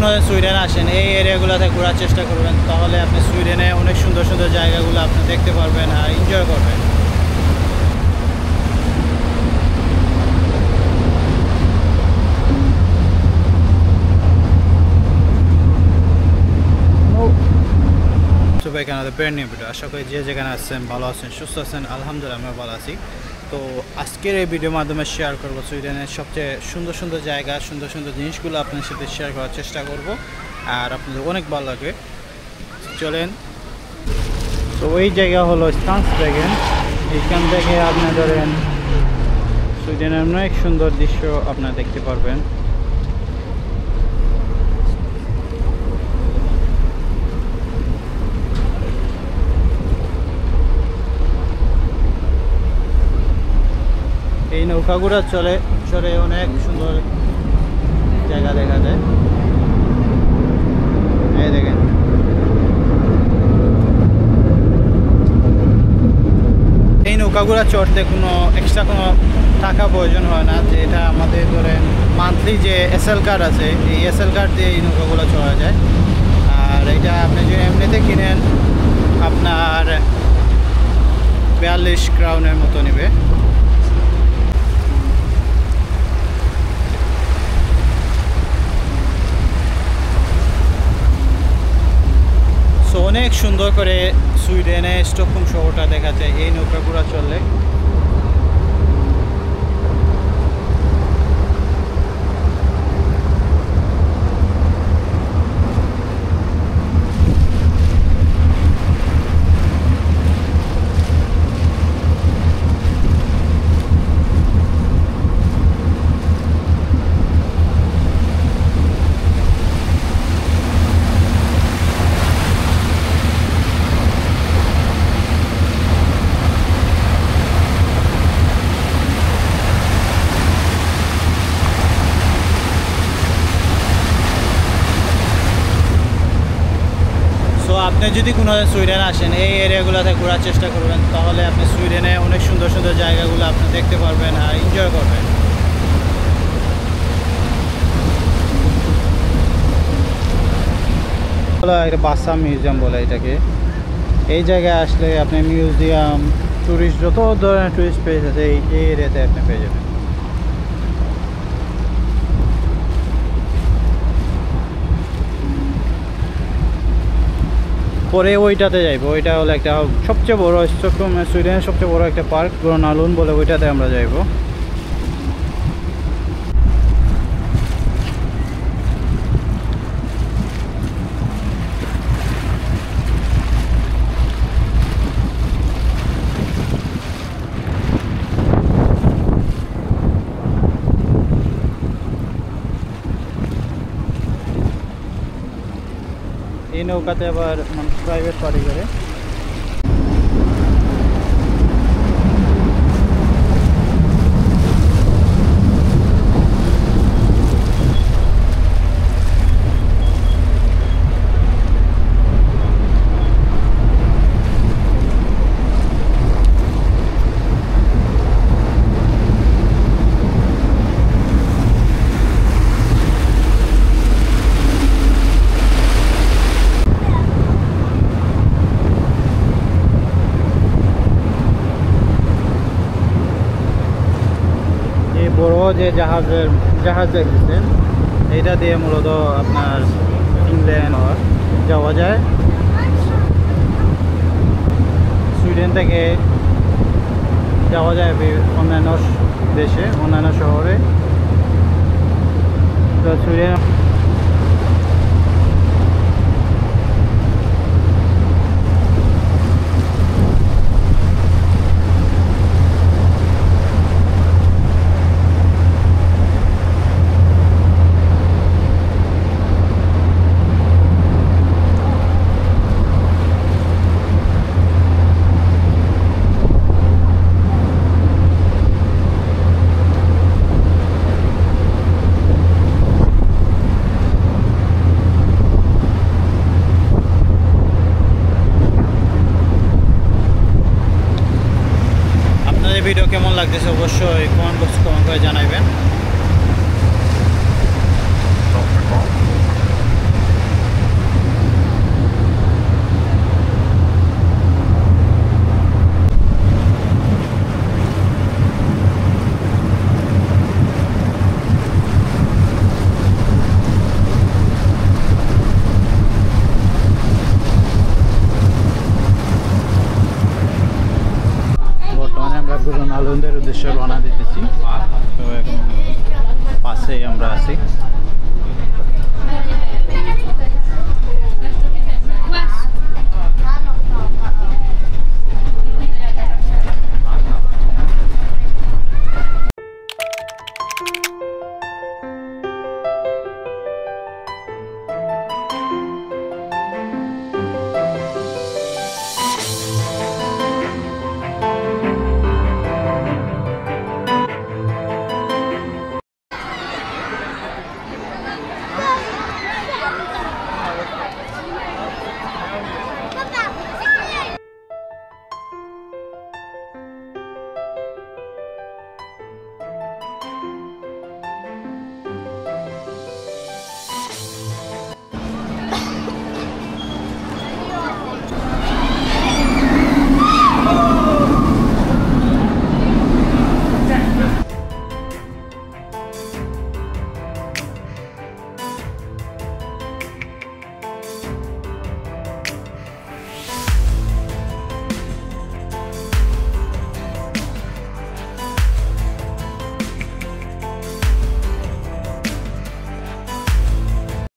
কোনোদিন সুইডেন আসেন এই এরিয়াগুলোতে ঘোরার চেষ্টা করবেন, তাহলে আপনি সুইডেনে অনেক সুন্দর সুন্দর জায়গাগুলো আপনি দেখতে পারবেন আর এনজয় করবেন। সবাইকে আমাদের ব্র্যান্ড নিউ ভিডিও। আশা করি যে যেখানে আছেন ভালো আছেন, সুস্থ আছেন। আলহামদুলিল্লাহ আমরা ভালো আছি। তো আজকের এই ভিডিওর মাধ্যমে শেয়ার করব সুইডেনের সবচেয়ে সুন্দর সুন্দর জায়গা, সুন্দর সুন্দর জিনিসগুলো আপনার সাথে শেয়ার করার চেষ্টা করব, আর আপনাদের অনেক ভালো লাগবে। চলেন। তো ওই জায়গা হলো স্টান্সভেগেন। এইখান থেকে আপনি ধরেন সুইডেনের অনেক সুন্দর দৃশ্য আপনারা দেখতে পারবেন। এই নৌকাগুলো চলে অনেক সুন্দর জায়গা দেখা যায়। এই দেখেন, এই নৌকাগুলো চড়তে কোনো এক্সট্রা কোনো টাকা প্রয়োজন হয় না। যে এটা আমাদের ধরেন মান্থলি যে এসএল কার্ড আছে, এই এসএল কার্ড দিয়ে এই নৌকাগুলো চড়া যায়। আর এটা আপনি যদি এমনিতে কিনেন আপনার 42 ক্রাউনের মতো নেবে। অনেক সুন্দর করে সুইডেনে স্টকহোম শহরটা দেখা যায় এই নৌকাগুলো চললে। আপনি যদি কোনো সুইডেন আসেন এই এরিয়াগুলোতে ঘোরার চেষ্টা করবেন, তাহলে আপনি সুইডেনে অনেক সুন্দর সুন্দর জায়গাগুলো আপনি দেখতে পারবেন আর এনজয় করবেন। একটা বাসা মিউজিয়াম বলে এটাকে। এই জায়গায় আসলে আপনি মিউজিয়াম, টুরিস্ট, যত ধরনের টুরিস্ট প্লেস আছে এই এরিয়াতে আপনি পেয়ে যাবেন। পরে ওইটাতে যাইবো, ওইটা হলো একটা সবচেয়ে বড় স্টকহোম সুইডেনের সবচেয়ে বড় একটা পার্ক, গ্রোনা লুন্ড বলে, ওইটাতে আমরা যাইবো। এই নৌকাতে আবার মানুষ প্রাইভেট পার্টি করে। বড় যে জাহাজ দেখতেছেন, এটা দিয়ে মূলত আপনার ইংল্যান্ড যাওয়া যায়। সুইডেন থেকে যাওয়া যায় অন্যান্য দেশে, অন্যান্য শহরে। তো সুইডেন ভিডিও কেমন লাগতেছে অবশ্যই কমেন্ট বক্সে কমেন্ট করে জানাবেন। হলন্দের উদ্দেশ্যে রওনা দিতেছি। তো এখন পাশেই আমরা আছি।